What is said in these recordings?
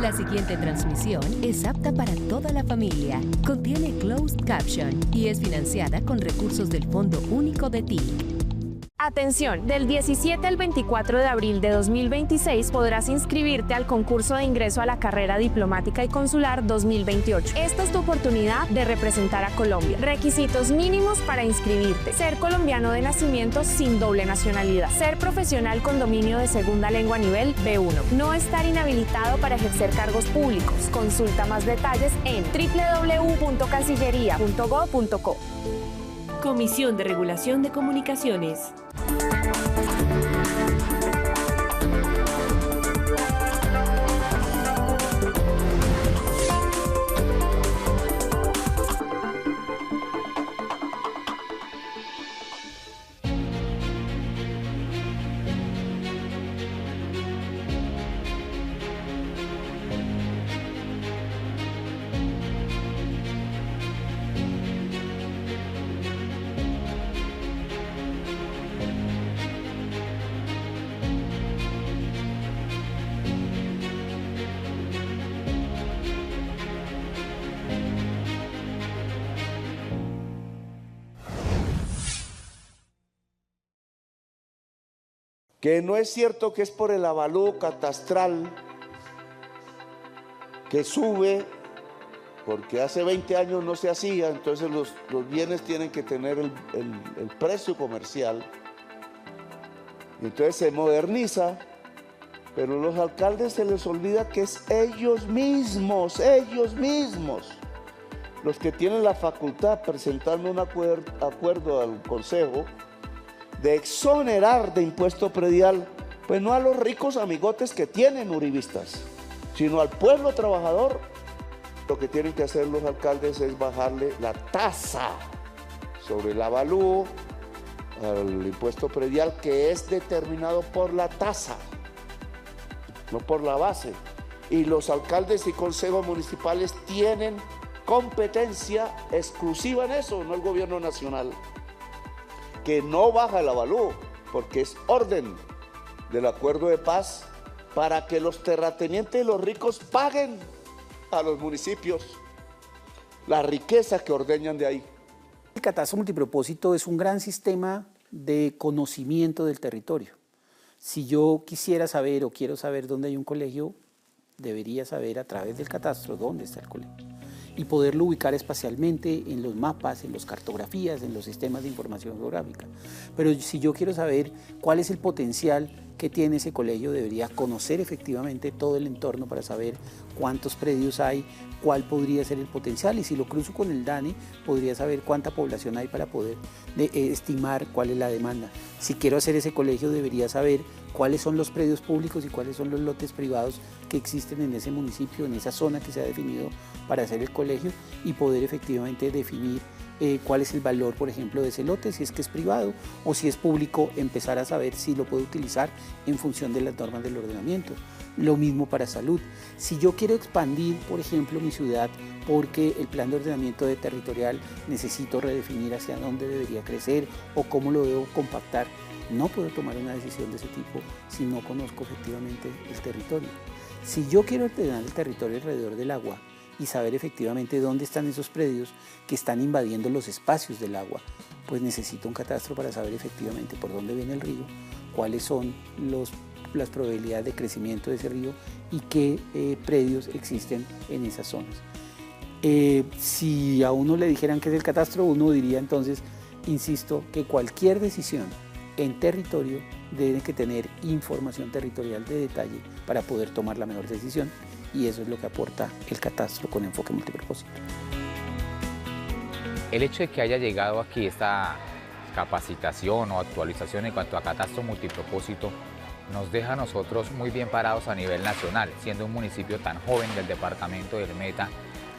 La siguiente transmisión es apta para toda la familia. Contiene closed caption y es financiada con recursos del Fondo Único de TIC. Atención, del 17 al 24 de abril de 2026 podrás inscribirte al concurso de ingreso a la carrera diplomática y consular 2028. Esta es tu oportunidad de representar a Colombia. Requisitos mínimos para inscribirte: ser colombiano de nacimiento sin doble nacionalidad, ser profesional con dominio de segunda lengua nivel B1, no estar inhabilitado para ejercer cargos públicos. Consulta más detalles en www.cancillería.gov.co. Comisión de Regulación de Comunicaciones. Que no es cierto que es por el avalúo catastral que sube, porque hace 20 años no se hacía, entonces los bienes tienen que tener el precio comercial, y entonces se moderniza, pero a los alcaldes se les olvida que es ellos mismos, los que tienen la facultad, presentando un acuerdo al Consejo, de exonerar de impuesto predial, pues no a los ricos amigotes que tienen uribistas, sino al pueblo trabajador. Lo que tienen que hacer los alcaldes es bajarle la tasa sobre el avalúo al impuesto predial, que es determinado por la tasa, no por la base. Y los alcaldes y consejos municipales tienen competencia exclusiva en eso, no el gobierno nacional, que no baja el avalúo, porque es orden del acuerdo de paz para que los terratenientes y los ricos paguen a los municipios la riqueza que ordeñan de ahí. El catastro multipropósito es un gran sistema de conocimiento del territorio. Si yo quisiera saber o quiero saber dónde hay un colegio, debería saber a través del catastro dónde está el colegio y poderlo ubicar espacialmente en los mapas, en las cartografías, en los sistemas de información geográfica. Pero si yo quiero saber cuál es el potencial que tiene ese colegio, debería conocer efectivamente todo el entorno para saber cuántos predios hay, cuál podría ser el potencial, y si lo cruzo con el DANE, podría saber cuánta población hay para poder estimar cuál es la demanda. Si quiero hacer ese colegio, debería saber cuáles son los predios públicos y cuáles son los lotes privados que existen en ese municipio, en esa zona que se ha definido para hacer el colegio, y poder efectivamente definir cuál es el valor, por ejemplo, de ese lote, si es que es privado o si es público, empezar a saber si lo puedo utilizar en función de las normas del ordenamiento. Lo mismo para salud. Si yo quiero expandir, por ejemplo, mi ciudad porque el plan de ordenamiento territorial necesito redefinir hacia dónde debería crecer o cómo lo debo compactar, no puedo tomar una decisión de ese tipo si no conozco efectivamente el territorio. Si yo quiero ordenar el territorio alrededor del agua y saber efectivamente dónde están esos predios que están invadiendo los espacios del agua, pues necesito un catastro para saber efectivamente por dónde viene el río, cuáles son las probabilidades de crecimiento de ese río y qué predios existen en esas zonas. Si a uno le dijeran qué es el catastro, uno diría entonces, insisto, que cualquier decisión en territorio debe que tener información territorial de detalle para poder tomar la mejor decisión, y eso es lo que aporta el catastro con enfoque multipropósito. El hecho de que haya llegado aquí esta capacitación o actualización en cuanto a catastro multipropósito nos deja a nosotros muy bien parados a nivel nacional, siendo un municipio tan joven del departamento del Meta,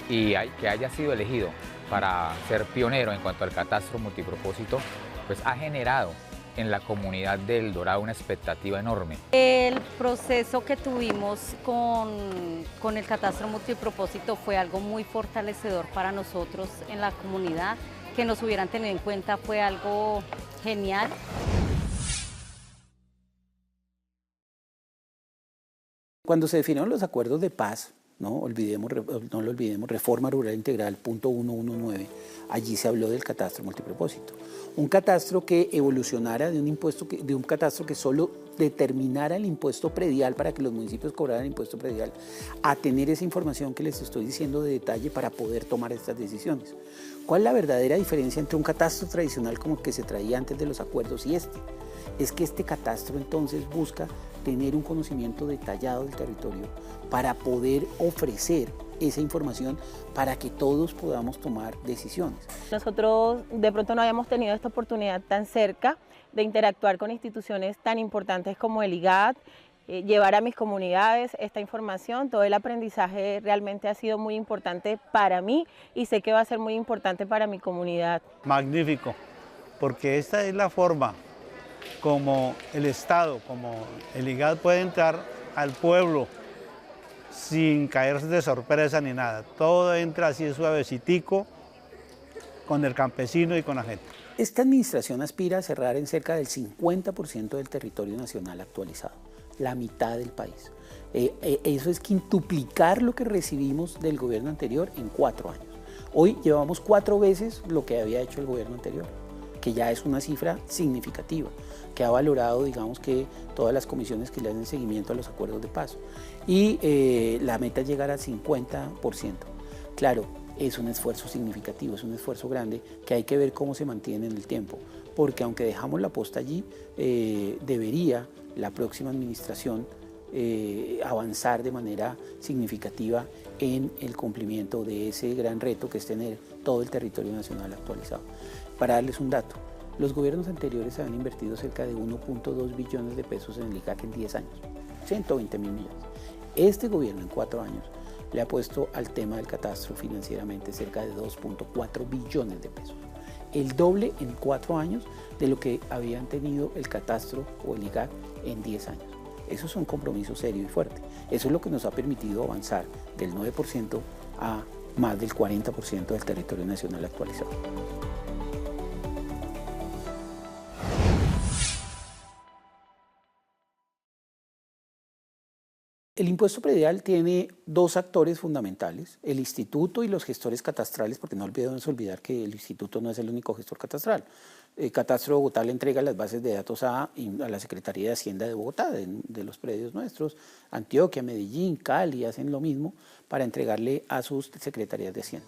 y que haya sido elegido para ser pionero en cuanto al catastro multipropósito, pues ha generado en la comunidad del Dorado una expectativa enorme. El proceso que tuvimos con el catastro multipropósito fue algo muy fortalecedor para nosotros en la comunidad. Que nos hubieran tenido en cuenta fue algo genial. Cuando se definieron los acuerdos de paz, no lo olvidemos, Reforma Rural Integral, punto 119, allí se habló del catastro multipropósito. Un catastro que evolucionara de un catastro que solo determinara el impuesto predial para que los municipios cobraran el impuesto predial, a tener esa información que les estoy diciendo de detalle para poder tomar estas decisiones. ¿Cuál es la verdadera diferencia entre un catastro tradicional como el que se traía antes de los acuerdos y este? Es que este catastro entonces busca tener un conocimiento detallado del territorio para poder ofrecer esa información para que todos podamos tomar decisiones. Nosotros de pronto no habíamos tenido esta oportunidad tan cerca de interactuar con instituciones tan importantes como el IGAD, llevar a mis comunidades esta información. Todo el aprendizaje realmente ha sido muy importante para mí y sé que va a ser muy importante para mi comunidad. Magnífico, porque esta es la forma como el Estado, como el IGAD puede entrar al pueblo sin caerse de sorpresa ni nada. Todo entra así suavecitico con el campesino y con la gente. Esta administración aspira a cerrar en cerca del 50% del territorio nacional actualizado, la mitad del país. Eso es quintuplicar lo que recibimos del gobierno anterior en 4 años. Hoy llevamos 4 veces lo que había hecho el gobierno anterior, que ya es una cifra significativa, que ha valorado, digamos, que todas las comisiones que le hacen seguimiento a los acuerdos de paz. Y la meta es llegar al 50%. Claro, es un esfuerzo significativo, es un esfuerzo grande que hay que ver cómo se mantiene en el tiempo, porque aunque dejamos la posta allí, debería la próxima administración avanzar de manera significativa en el cumplimiento de ese gran reto que es tener todo el territorio nacional actualizado. Para darles un dato, los gobiernos anteriores habían invertido cerca de 1.2 billones de pesos en el IGAC en 10 años, 120.000 millones. Este gobierno en 4 años le ha puesto al tema del catastro financieramente cerca de 2.4 billones de pesos. El doble en 4 años de lo que habían tenido el catastro o el IGAC en 10 años. Eso es un compromiso serio y fuerte. Eso es lo que nos ha permitido avanzar del 9% a más del 40% del territorio nacional actualizado. El impuesto predial tiene 2 actores fundamentales, el instituto y los gestores catastrales, porque no debemos olvidar que el instituto no es el único gestor catastral. El Catastro de Bogotá le entrega las bases de datos a la Secretaría de Hacienda de Bogotá, de los predios nuestros. Antioquia, Medellín, Cali hacen lo mismo para entregarle a sus secretarías de Hacienda.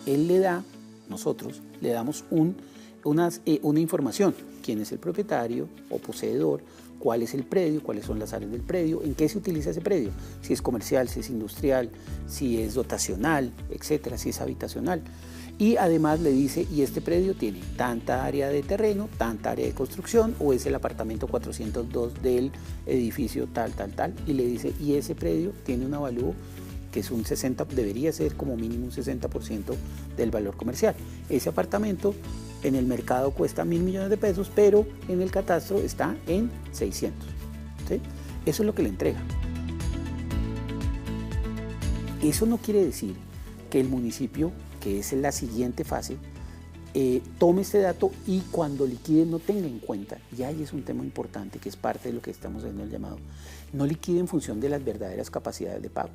Él le da, nosotros le damos una información, quién es el propietario o poseedor, cuál es el predio, cuáles son las áreas del predio, en qué se utiliza ese predio, si es comercial, si es industrial, si es dotacional, etcétera, si es habitacional. Y además le dice, y este predio tiene tanta área de terreno, tanta área de construcción, o es el apartamento 402 del edificio tal, y le dice, y ese predio tiene un avalúo que es un 60, debería ser como mínimo un 60% del valor comercial. Ese apartamento en el mercado cuesta 1.000 millones de pesos, pero en el catastro está en 600. ¿Sí? Eso es lo que le entrega. Eso no quiere decir que el municipio, que es la siguiente fase, tome este dato y cuando liquide no tenga en cuenta, y ahí es un tema importante que es parte de lo que estamos haciendo el llamado, no liquide en función de las verdaderas capacidades de pago,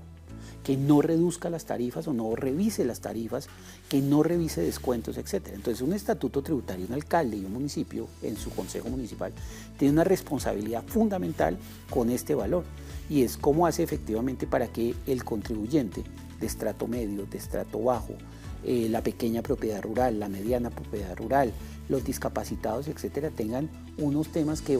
que no reduzca las tarifas o no revise las tarifas, que no revise descuentos, etc. Entonces un estatuto tributario, un alcalde y un municipio en su consejo municipal tiene una responsabilidad fundamental con este valor, y es cómo hace efectivamente para que el contribuyente de estrato medio, de estrato bajo, la pequeña propiedad rural, la mediana propiedad rural, los discapacitados, etcétera, tengan unos temas que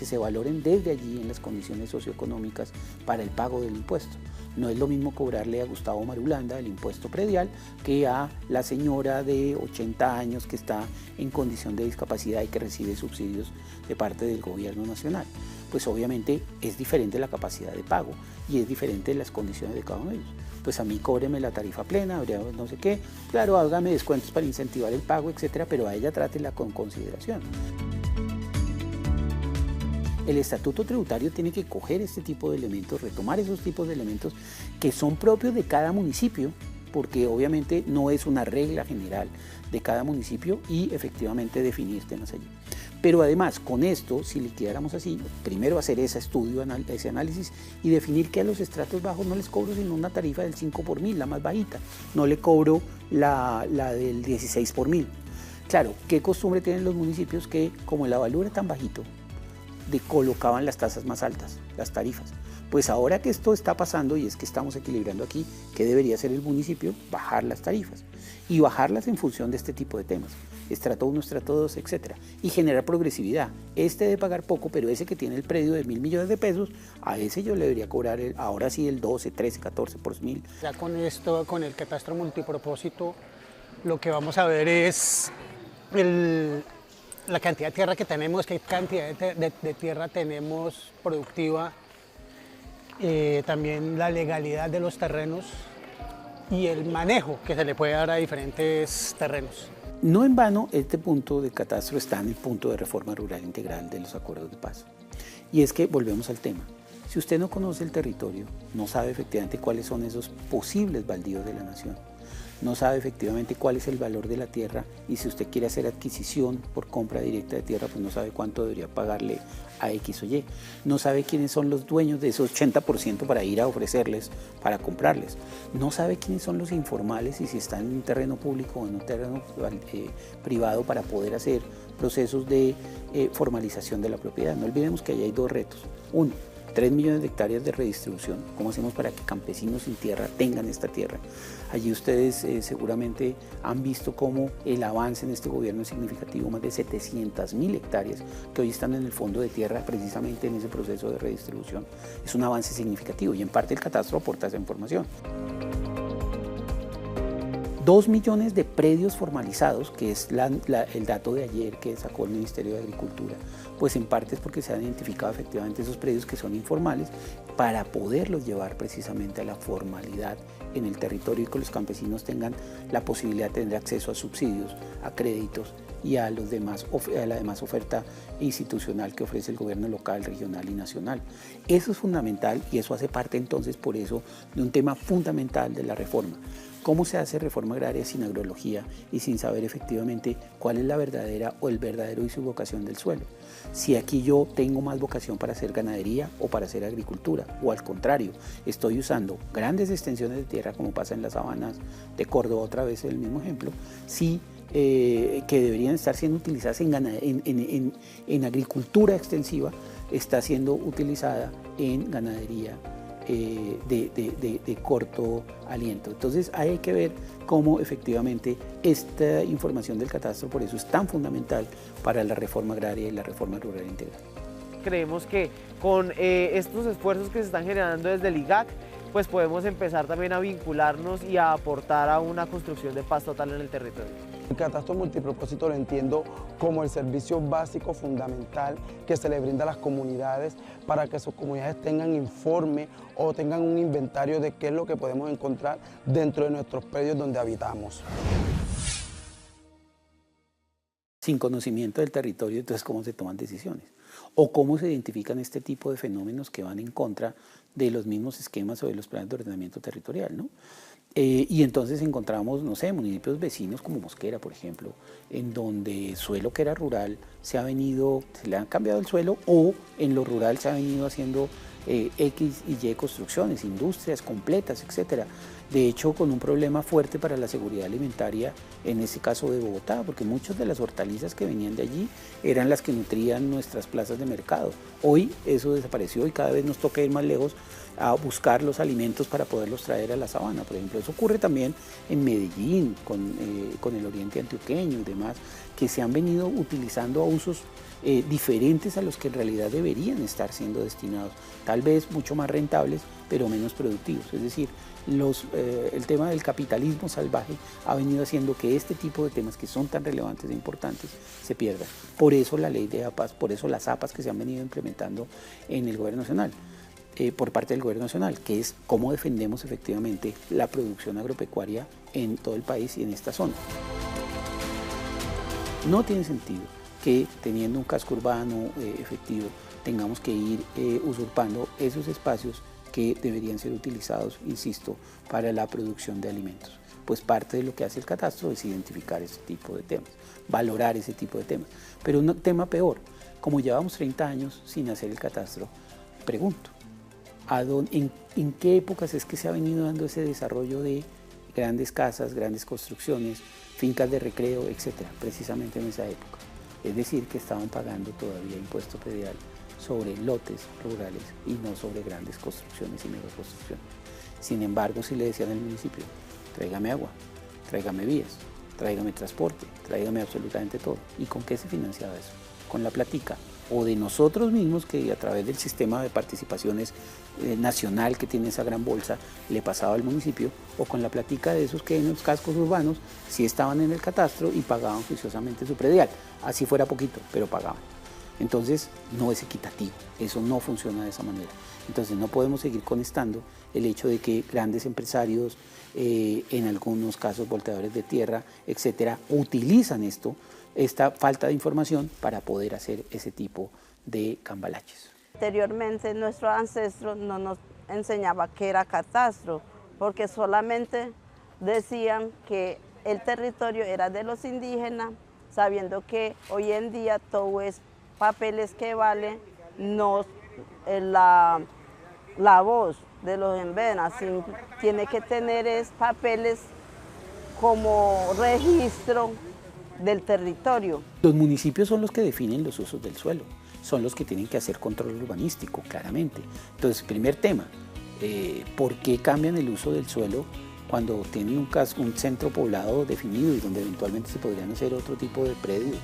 se valoren desde allí en las condiciones socioeconómicas para el pago del impuesto. No es lo mismo cobrarle a Gustavo Marulanda el impuesto predial que a la señora de 80 años que está en condición de discapacidad y que recibe subsidios de parte del gobierno nacional. Pues obviamente es diferente la capacidad de pago y es diferente las condiciones de cada uno de ellos. Pues a mí cóbreme la tarifa plena, habría no sé qué, claro, hágame descuentos para incentivar el pago, etcétera, pero a ella trátela con consideración. El estatuto tributario tiene que coger este tipo de elementos, retomar esos tipos de elementos que son propios de cada municipio, porque obviamente no es una regla general de cada municipio, y efectivamente definir temas allí. Pero además, con esto, si liquidáramos así, primero hacer ese estudio, ese análisis y definir que a los estratos bajos no les cobro sino una tarifa del 5 por mil, la más bajita. No le cobro la del 16 por mil. Claro, ¿qué costumbre tienen los municipios que, como el avalúo era tan bajito, colocaban las tasas más altas, las tarifas? Pues ahora que esto está pasando y es que estamos equilibrando aquí, ¿qué debería hacer el municipio? Bajar las tarifas y bajarlas en función de este tipo de temas. Estrato 1, estrato 2, etc. Y generar progresividad. Este debe pagar poco, pero ese que tiene el predio de 1.000 millones de pesos, a ese yo le debería cobrar ahora sí el 12, 13, 14 por mil. Ya con esto, con el catastro multipropósito, lo que vamos a ver es la cantidad de tierra que tenemos, qué cantidad de tierra tenemos productiva, también la legalidad de los terrenos y el manejo que se le puede dar a diferentes terrenos. No en vano, este punto de catastro está en el punto de reforma rural integral de los acuerdos de paz. Y es que volvemos al tema. Si usted no conoce el territorio, no sabe efectivamente cuáles son esos posibles baldíos de la nación, no sabe efectivamente cuál es el valor de la tierra y si usted quiere hacer adquisición por compra directa de tierra, pues no sabe cuánto debería pagarle a X o Y. No sabe quiénes son los dueños de ese 80% para ir a ofrecerles, para comprarles. No sabe quiénes son los informales y si están en un terreno público o en un terreno privado para poder hacer procesos de formalización de la propiedad. No olvidemos que ahí hay dos retos. Uno, 3 millones de hectáreas de redistribución. ¿Cómo hacemos para que campesinos sin tierra tengan esta tierra? Allí ustedes seguramente han visto cómo el avance en este gobierno es significativo, más de 700.000 hectáreas que hoy están en el fondo de tierra precisamente en ese proceso de redistribución. Es un avance significativo y en parte el catastro aporta esa información. 2 millones de predios formalizados, que es el dato de ayer que sacó el Ministerio de Agricultura, pues en parte es porque se han identificado efectivamente esos predios que son informales para poderlos llevar precisamente a la formalidad en el territorio y que los campesinos tengan la posibilidad de tener acceso a subsidios, a créditos y a la demás oferta institucional que ofrece el gobierno local, regional y nacional. Eso es fundamental y eso hace parte entonces por eso de un tema fundamental de la reforma. ¿Cómo se hace reforma agraria sin agrología y sin saber efectivamente cuál es la verdadera o el verdadero uso y vocación del suelo? Si aquí yo tengo más vocación para hacer ganadería o para hacer agricultura, o al contrario, estoy usando grandes extensiones de tierra como pasa en las sabanas de Córdoba, otra vez el mismo ejemplo, sí, que deberían estar siendo utilizadas en agricultura extensiva, está siendo utilizada en ganadería de corto aliento. Entonces hay que ver cómo efectivamente esta información del catastro por eso es tan fundamental para la reforma agraria y la reforma rural integral. Creemos que con estos esfuerzos que se están generando desde el IGAC, pues podemos empezar también a vincularnos y a aportar a una construcción de paz total en el territorio. El catastro multipropósito lo entiendo como el servicio básico fundamental que se le brinda a las comunidades para que sus comunidades tengan informe o tengan un inventario de qué es lo que podemos encontrar dentro de nuestros predios donde habitamos. Sin conocimiento del territorio, entonces, ¿cómo se toman decisiones? O cómo se identifican este tipo de fenómenos que van en contra de los mismos esquemas o de los planes de ordenamiento territorial, ¿no? Y entonces encontramos, no sé, municipios vecinos como Mosquera, por ejemplo, en donde suelo que era rural se le han cambiado el suelo o en lo rural se ha venido haciendo X y Y construcciones, industrias completas, etcétera. De hecho, con un problema fuerte para la seguridad alimentaria, en este caso de Bogotá, porque muchas de las hortalizas que venían de allí eran las que nutrían nuestras plazas de mercado. Hoy eso desapareció y cada vez nos toca ir más lejos a buscar los alimentos para poderlos traer a la sabana. Por ejemplo, eso ocurre también en Medellín, con el oriente antioqueño y demás, que se han venido utilizando a usos diferentes a los que en realidad deberían estar siendo destinados, tal vez mucho más rentables, pero menos productivos. Es decir, el tema del capitalismo salvaje ha venido haciendo que este tipo de temas que son tan relevantes e importantes se pierdan. Por eso la ley de APAS, por eso las APAS que se han venido implementando en el gobierno nacional, por parte del gobierno nacional, que es cómo defendemos efectivamente la producción agropecuaria en todo el país y en esta zona. No tiene sentido que teniendo un casco urbano efectivo tengamos que ir usurpando esos espacios que deberían ser utilizados, insisto, para la producción de alimentos. Pues parte de lo que hace el catastro es identificar ese tipo de temas, valorar ese tipo de temas. Pero un tema peor, como llevamos 30 años sin hacer el catastro, pregunto, ¿en qué épocas es que se ha venido dando ese desarrollo de grandes casas, grandes construcciones, fincas de recreo, etcétera? Precisamente en esa época. Es decir, que estaban pagando todavía impuesto predial sobre lotes rurales y no sobre grandes construcciones y megaconstrucciones. Sin embargo, si le decían al municipio, tráigame agua, tráigame vías, tráigame transporte, tráigame absolutamente todo. ¿Y con qué se financiaba eso? Con la platica o de nosotros mismos, que a través del sistema de participaciones nacional que tiene esa gran bolsa le pasaba al municipio, o con la platica de esos que en los cascos urbanos sí estaban en el catastro y pagaban juiciosamente su predial, así fuera poquito, pero pagaban. Entonces no es equitativo, eso no funciona de esa manera. Entonces no podemos seguir conestando el hecho de que grandes empresarios, en algunos casos volteadores de tierra, etcétera, utilizan esta falta de información para poder hacer ese tipo de cambalaches. Anteriormente nuestros ancestros no nos enseñaban qué era catastro, porque solamente decían que el territorio era de los indígenas, sabiendo que hoy en día todo es papeles que valen, no la voz de los indígenas, tiene que tener papeles como registro del territorio. Los municipios son los que definen los usos del suelo, son los que tienen que hacer control urbanístico, claramente. Entonces, primer tema, ¿por qué cambian el uso del suelo cuando tienen un centro poblado definido y donde eventualmente se podrían hacer otro tipo de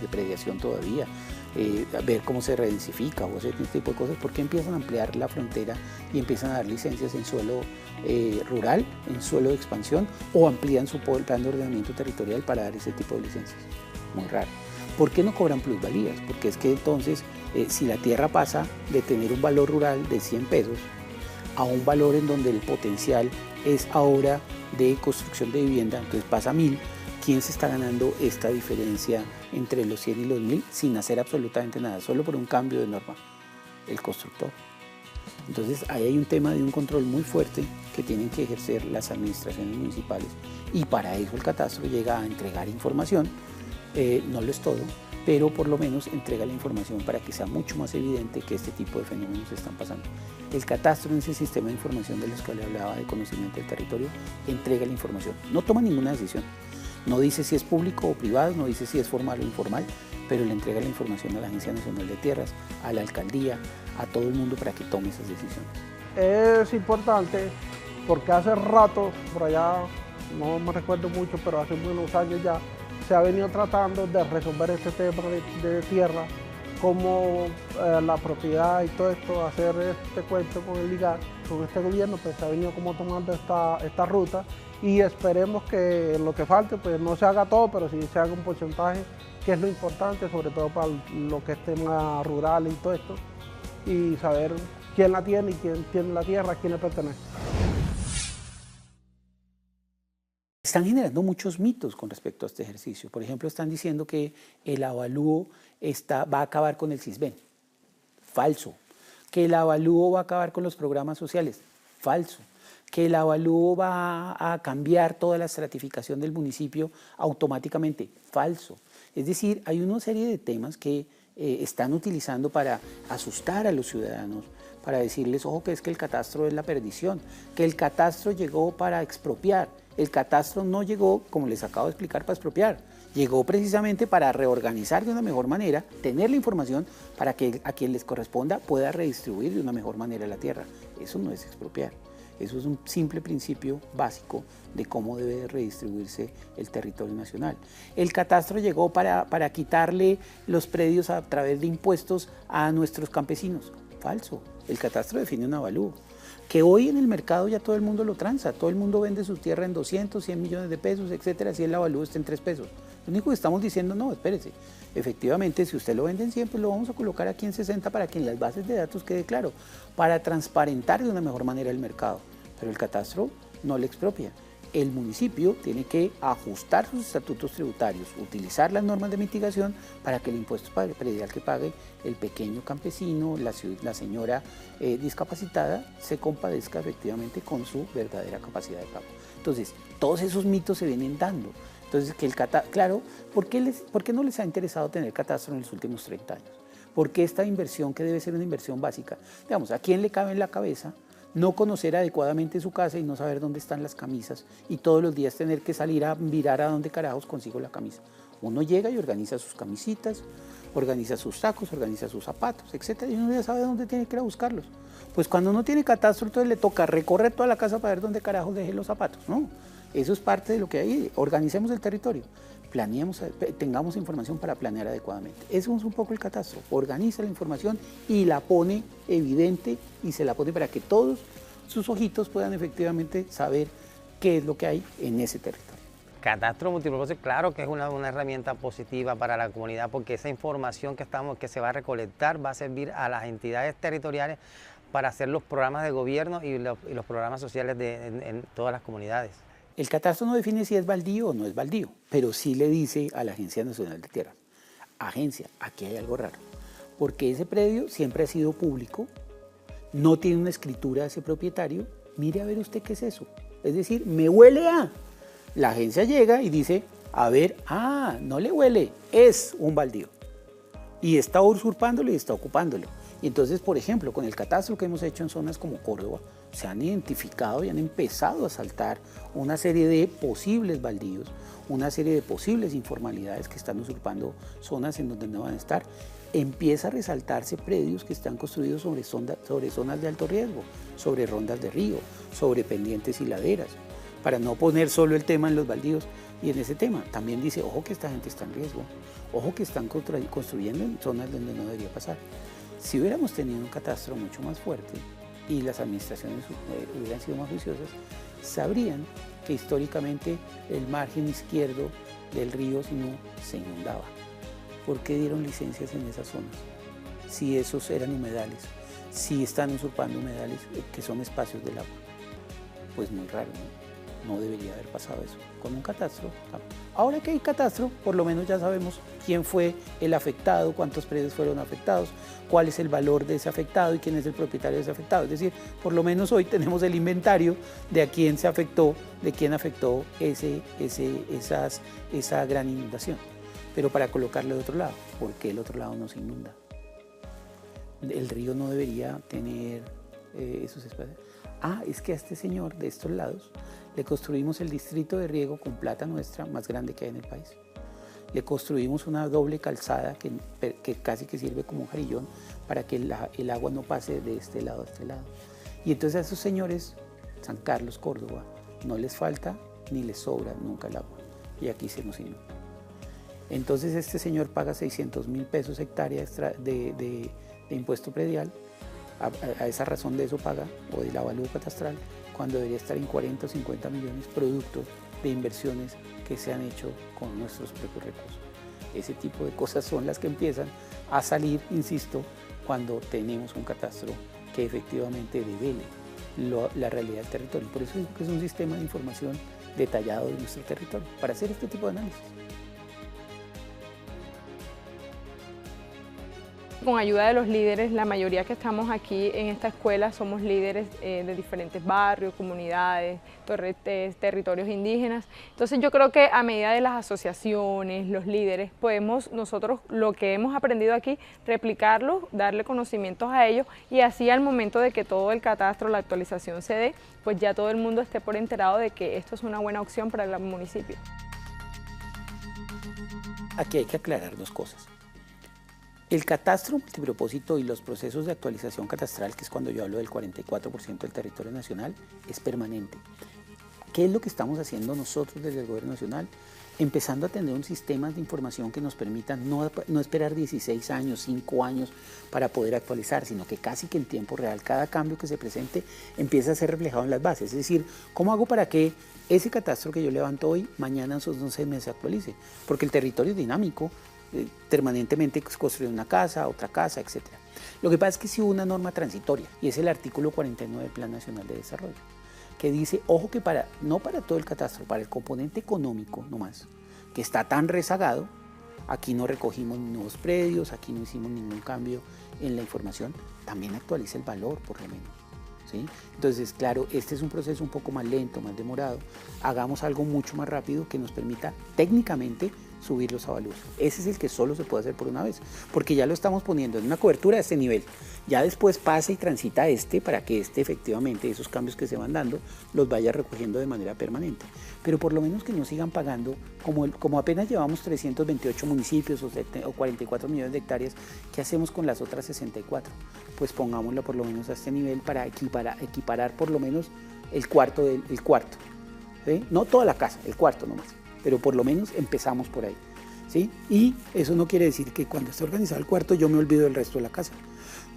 prediación todavía? Ver cómo se redensifica o ese tipo de cosas, ¿por qué empiezan a ampliar la frontera y empiezan a dar licencias en suelo rural, en suelo de expansión, o amplían su plan de ordenamiento territorial para dar ese tipo de licencias? Muy raro. ¿Por qué no cobran plusvalías? Porque es que entonces, si la tierra pasa de tener un valor rural de 100 pesos a un valor en donde el potencial es ahora de construcción de vivienda, entonces pasa a 1000, ¿quién se está ganando esta diferencia entre los 100 y los 1000 sin hacer absolutamente nada, solo por un cambio de norma? El constructor. Entonces ahí hay un tema de un control muy fuerte que tienen que ejercer las administraciones municipales, y para eso el catastro llega a entregar información, no lo es todo, pero por lo menos entrega la información para que sea mucho más evidente que este tipo de fenómenos están pasando. El catastro, en ese sistema de información de los que le hablaba de conocimiento del territorio, entrega la información, no toma ninguna decisión, no dice si es público o privado, no dice si es formal o informal, pero le entrega la información a la Agencia Nacional de Tierras, a la alcaldía, a todo el mundo para que tome esas decisiones. Es importante porque hace rato, por allá, no me recuerdo mucho, pero hace unos años ya, se ha venido tratando de resolver este tema de tierra, como la propiedad y todo esto, hacer este cuento con el IGAC, con este gobierno, pues se ha venido como tomando esta ruta, y esperemos que lo que falte, pues no se haga todo, pero sí se haga un porcentaje, que es lo importante, sobre todo para lo que es tema rural y todo esto, y saber quién la tiene y quién tiene la tierra, a quién le pertenece. Están generando muchos mitos con respecto a este ejercicio. Por ejemplo, están diciendo que el avalúo va a acabar con el CISBEN. Falso. Que el avalúo va a acabar con los programas sociales. Falso. Que el avalúo va a cambiar toda la estratificación del municipio automáticamente. Falso. Es decir, hay una serie de temas que están utilizando para asustar a los ciudadanos, para decirles, ojo, que es que el catastro es la perdición, que el catastro llegó para expropiar. El catastro no llegó, como les acabo de explicar, para expropiar. Llegó precisamente para reorganizar de una mejor manera, tener la información para que a quien les corresponda pueda redistribuir de una mejor manera la tierra. Eso no es expropiar. Eso es un simple principio básico de cómo debe redistribuirse el territorio nacional. El catastro llegó para quitarle los predios a través de impuestos a nuestros campesinos. Falso. El catastro define un avalúo, que hoy en el mercado ya todo el mundo lo transa, todo el mundo vende su tierra en 200, 100 millones de pesos, etcétera, si el avalúo está en 3 pesos. Lo único que estamos diciendo, no, espérese, efectivamente, si usted lo vende en 100, pues lo vamos a colocar aquí en 60 para que en las bases de datos quede claro, para transparentar de una mejor manera el mercado. Pero el catastro no le expropia. el municipio tiene que ajustar sus estatutos tributarios, utilizar las normas de mitigación para que el impuesto predial que pague el pequeño campesino, la señora discapacitada, se compadezca efectivamente con su verdadera capacidad de pago. Entonces, todos esos mitos se vienen dando. Entonces, claro, ¿por qué no les ha interesado tener catastro en los últimos 30 años? Porque esta inversión, que debe ser una inversión básica, digamos, ¿a quién le cabe en la cabeza no conocer adecuadamente su casa y no saber dónde están las camisas y todos los días tener que salir a mirar a dónde carajos consigo la camisa? Uno llega y organiza sus camisitas, organiza sus sacos, organiza sus zapatos, etc. Y uno ya sabe dónde tiene que ir a buscarlos. Pues cuando uno tiene catastro, entonces le toca recorrer toda la casa para ver dónde carajos dejé los zapatos, ¿no? Eso es parte de lo que hay. Organicemos el territorio, planeemos, tengamos información para planear adecuadamente. Eso es un poco el catastro. Organiza la información y la pone evidente y se la pone para que todos sus ojitos puedan efectivamente saber qué es lo que hay en ese territorio. Catastro multipropósito, claro que es una herramienta positiva para la comunidad, porque esa información que se va a recolectar va a servir a las entidades territoriales para hacer los programas de gobierno y los programas sociales en todas las comunidades. El catastro no define si es baldío o no es baldío, pero sí le dice a la Agencia Nacional de Tierra: agencia, aquí hay algo raro, porque ese predio siempre ha sido público, no tiene una escritura de ese propietario, mire a ver usted qué es eso. Es decir, me huele a... La agencia llega y dice, a ver, no le huele, es un baldío. Y está usurpándolo y está ocupándolo. Y entonces, por ejemplo, con el catastro que hemos hecho en zonas como Córdoba, se han identificado y han empezado a saltar una serie de posibles baldíos, una serie de posibles informalidades que están usurpando zonas en donde no van a estar. Empieza a resaltarse predios que están construidos sobre zonas de alto riesgo, sobre rondas de río, sobre pendientes y laderas, para no poner solo el tema en los baldíos. Y en ese tema también dice, ojo que esta gente está en riesgo, ojo que están construyendo en zonas donde no debería pasar. Si hubiéramos tenido un catastro mucho más fuerte y las administraciones hubieran sido más juiciosas, sabrían que históricamente el margen izquierdo del río Sinú se inundaba. ¿Por qué dieron licencias en esas zonas? Si esos eran humedales, si están usurpando humedales que son espacios del agua. Pues muy raro, ¿no? No debería haber pasado eso. Con un catastro, ahora que hay catastro, por lo menos ya sabemos quién fue el afectado, cuántos predios fueron afectados, cuál es el valor de ese afectado y quién es el propietario de ese afectado. Es decir, por lo menos hoy tenemos el inventario de a quién se afectó, de quién afectó esa gran inundación. Pero para colocarlo de otro lado, ¿por qué el otro lado no se inunda? El río no debería tener esos espacios. Es que a este señor de estos lados le construimos el distrito de riego con plata nuestra más grande que hay en el país. Le construimos una doble calzada que casi que sirve como un jarillón para que el agua no pase de este lado a este lado. Y entonces a esos señores, San Carlos, Córdoba, no les falta ni les sobra nunca el agua. Y aquí se nos inunda. Entonces este señor paga 600.000 pesos hectárea de impuesto predial. A esa razón de eso paga, o del avalúo catastral, cuando debería estar en 40 o 50 millones producto de inversiones que se han hecho con nuestros propios recursos. Ese tipo de cosas son las que empiezan a salir, insisto, cuando tenemos un catastro que efectivamente devele la realidad del territorio. Por eso digo que es un sistema de información detallado de nuestro territorio, para hacer este tipo de análisis. Con ayuda de los líderes, la mayoría que estamos aquí en esta escuela somos líderes de diferentes barrios, comunidades, territorios indígenas. Entonces yo creo que a medida de las asociaciones, los líderes, podemos nosotros lo que hemos aprendido aquí, replicarlo, darle conocimientos a ellos y así al momento de que todo el catastro, la actualización se dé, pues ya todo el mundo esté por enterado de que esto es una buena opción para el municipio. Aquí hay que aclarar dos cosas. El catastro multipropósito y los procesos de actualización catastral, que es cuando yo hablo del 44% del territorio nacional, es permanente. ¿Qué es lo que estamos haciendo nosotros desde el Gobierno Nacional? Empezando a tener un sistema de información que nos permitan no esperar 16 años, 5 años para poder actualizar, sino que casi que en tiempo real, cada cambio que se presente empieza a ser reflejado en las bases. Es decir, ¿cómo hago para que ese catastro que yo levanto hoy, mañana en esos 11 meses se actualice? Porque el territorio es dinámico, permanentemente construir una casa, otra casa, etc. Lo que pasa es que sí hubo una norma transitoria y es el artículo 49 del Plan Nacional de Desarrollo. que dice, ojo que no para todo el catastro, para el componente económico nomás, que está tan rezagado, aquí no recogimos nuevos predios, aquí no hicimos ningún cambio en la información, también actualiza el valor por lo menos. ¿Sí? Entonces, claro, este es un proceso un poco más lento, más demorado. Hagamos algo mucho más rápido que nos permita técnicamente subir los avalúos. Ese es el que solo se puede hacer por una vez, porque ya lo estamos poniendo en una cobertura de este nivel. Ya después pasa y transita para que efectivamente, esos cambios que se van dando, los vaya recogiendo de manera permanente. Pero por lo menos que no sigan pagando, como apenas llevamos 328 municipios o 44 millones de hectáreas, ¿qué hacemos con las otras 64? Pues pongámoslo por lo menos a este nivel para equiparar por lo menos el cuarto. ¿Sí? No toda la casa, el cuarto nomás, pero por lo menos empezamos por ahí. ¿Sí? Y eso no quiere decir que cuando esté organizado el cuarto yo me olvido del resto de la casa.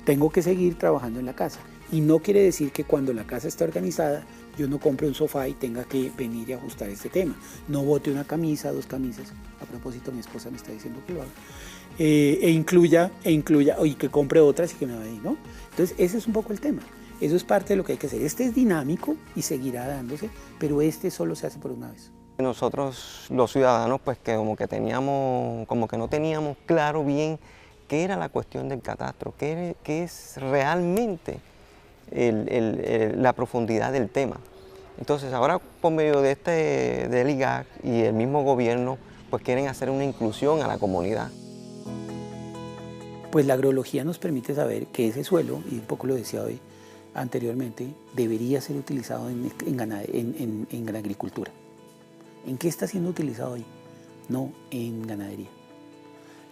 Tengo que seguir trabajando en la casa. Y no quiere decir que cuando la casa está organizada yo no compre un sofá y tenga que venir y ajustar este tema. No bote una camisa, 2 camisas. A propósito, mi esposa me está diciendo que lo haga. Y que compre otras y que me vaya ahí, ¿no? Entonces, ese es un poco el tema. Eso es parte de lo que hay que hacer. Este es dinámico y seguirá dándose, pero este solo se hace por una vez. Nosotros, los ciudadanos, pues que como que no teníamos claro bien qué era la cuestión del catastro, qué es realmente la profundidad del tema. Entonces, ahora por medio del IGAC y el mismo gobierno, pues quieren hacer una inclusión a la comunidad. Pues la agrología nos permite saber que ese suelo, y un poco lo decía hoy anteriormente, debería ser utilizado en agricultura. ¿En qué está siendo utilizado hoy? No, en ganadería.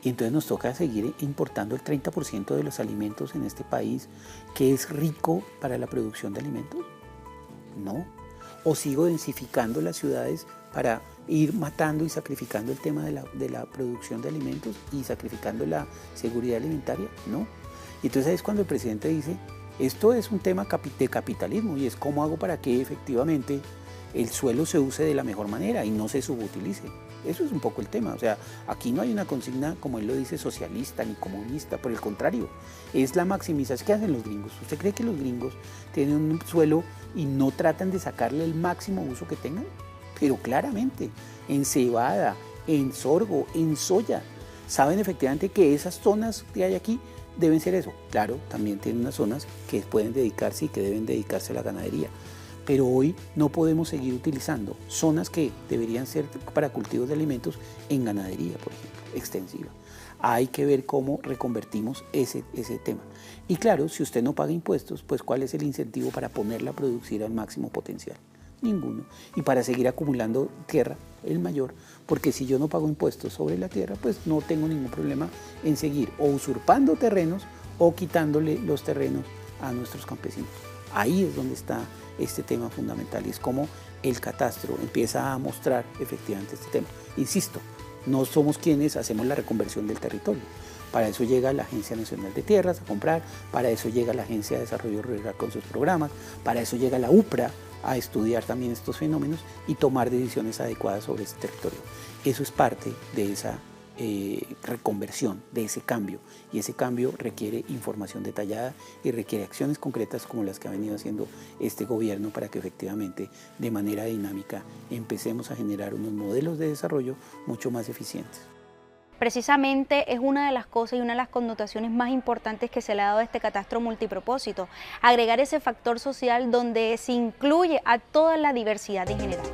Y entonces nos toca seguir importando el 30% de los alimentos en este país, que es rico para la producción de alimentos. No. O sigo densificando las ciudades para ir matando y sacrificando el tema de la producción de alimentos y sacrificando la seguridad alimentaria. No. Y entonces es cuando el presidente dice, esto es un tema de capitalismo y es cómo hago para que efectivamente el suelo se use de la mejor manera y no se subutilice. Eso es un poco el tema. O sea, aquí no hay una consigna, como él lo dice, socialista ni comunista. Por el contrario, es la maximización. ¿Qué hacen los gringos? ¿Usted cree que los gringos tienen un suelo y no tratan de sacarle el máximo uso que tengan? Pero claramente, en cebada, en sorgo, en soya, saben efectivamente que esas zonas que hay aquí deben ser eso. Claro, también tienen unas zonas que pueden dedicarse y que deben dedicarse a la ganadería. Pero hoy no podemos seguir utilizando zonas que deberían ser para cultivos de alimentos en ganadería, por ejemplo, extensiva. Hay que ver cómo reconvertimos ese tema. Y claro, si usted no paga impuestos, pues ¿cuál es el incentivo para ponerla a producir al máximo potencial? Ninguno. Y para seguir acumulando tierra, el mayor, porque si yo no pago impuestos sobre la tierra, pues no tengo ningún problema en seguir o usurpando terrenos o quitándole los terrenos a nuestros campesinos. Ahí es donde está este tema fundamental y es como el catastro empieza a mostrar efectivamente este tema. Insisto, no somos quienes hacemos la reconversión del territorio. Para eso llega la Agencia Nacional de Tierras a comprar, para eso llega la Agencia de Desarrollo Rural con sus programas, para eso llega la UPRA a estudiar también estos fenómenos y tomar decisiones adecuadas sobre este territorio. Eso es parte de esa reconversión, de ese cambio, y ese cambio requiere información detallada y requiere acciones concretas como las que ha venido haciendo este gobierno para que efectivamente de manera dinámica empecemos a generar unos modelos de desarrollo mucho más eficientes. Precisamente es una de las cosas y una de las connotaciones más importantes que se le ha dado a este catastro multipropósito, agregar ese factor social donde se incluye a toda la diversidad en general.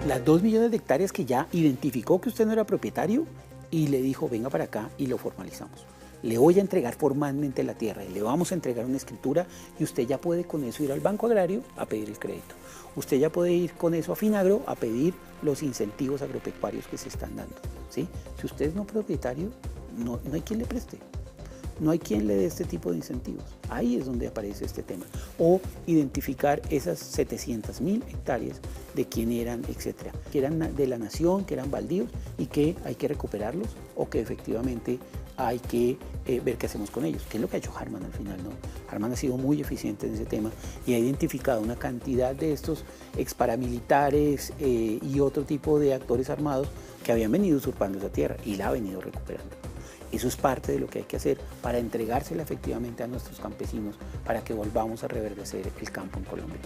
Las 2 millones de hectáreas que ya identificó que usted no era propietario y le dijo venga para acá y lo formalizamos. Le voy a entregar formalmente la tierra y le vamos a entregar una escritura y usted ya puede con eso ir al Banco Agrario a pedir el crédito. Usted ya puede ir con eso a Finagro a pedir los incentivos agropecuarios que se están dando. ¿Sí? Si usted es no propietario, no hay quien le preste. No hay quien le dé este tipo de incentivos. Ahí es donde aparece este tema. O identificar esas 700.000 hectáreas de quién eran, etcétera, que eran de la nación, que eran baldíos y que hay que recuperarlos o que efectivamente hay que ver qué hacemos con ellos, que es lo que ha hecho Harman al final, ¿no? Harman ha sido muy eficiente en ese tema y ha identificado una cantidad de estos exparamilitares y otro tipo de actores armados que habían venido usurpando esa tierra y la ha venido recuperando. Eso es parte de lo que hay que hacer para entregársela efectivamente a nuestros campesinos para que volvamos a reverdecer el campo en Colombia.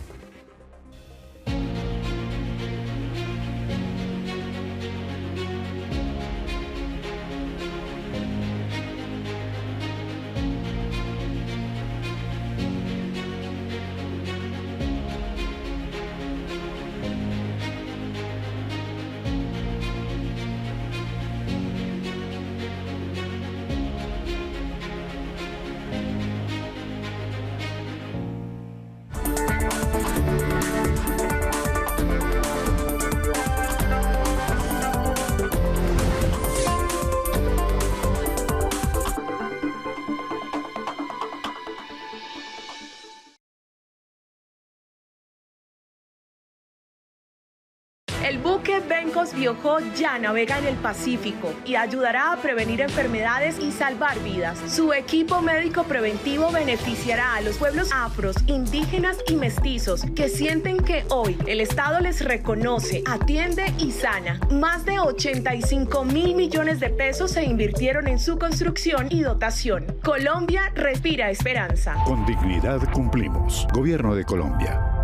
El buque Bencos Biojó ya navega en el Pacífico y ayudará a prevenir enfermedades y salvar vidas. Su equipo médico preventivo beneficiará a los pueblos afros, indígenas y mestizos que sienten que hoy el Estado les reconoce, atiende y sana. Más de 85.000 millones de pesos se invirtieron en su construcción y dotación. Colombia respira esperanza. Con dignidad cumplimos. Gobierno de Colombia.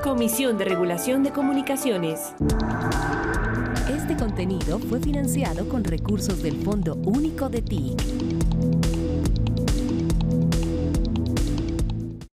Comisión de Regulación de Comunicaciones. Este contenido fue financiado con recursos del Fondo Único de TIC.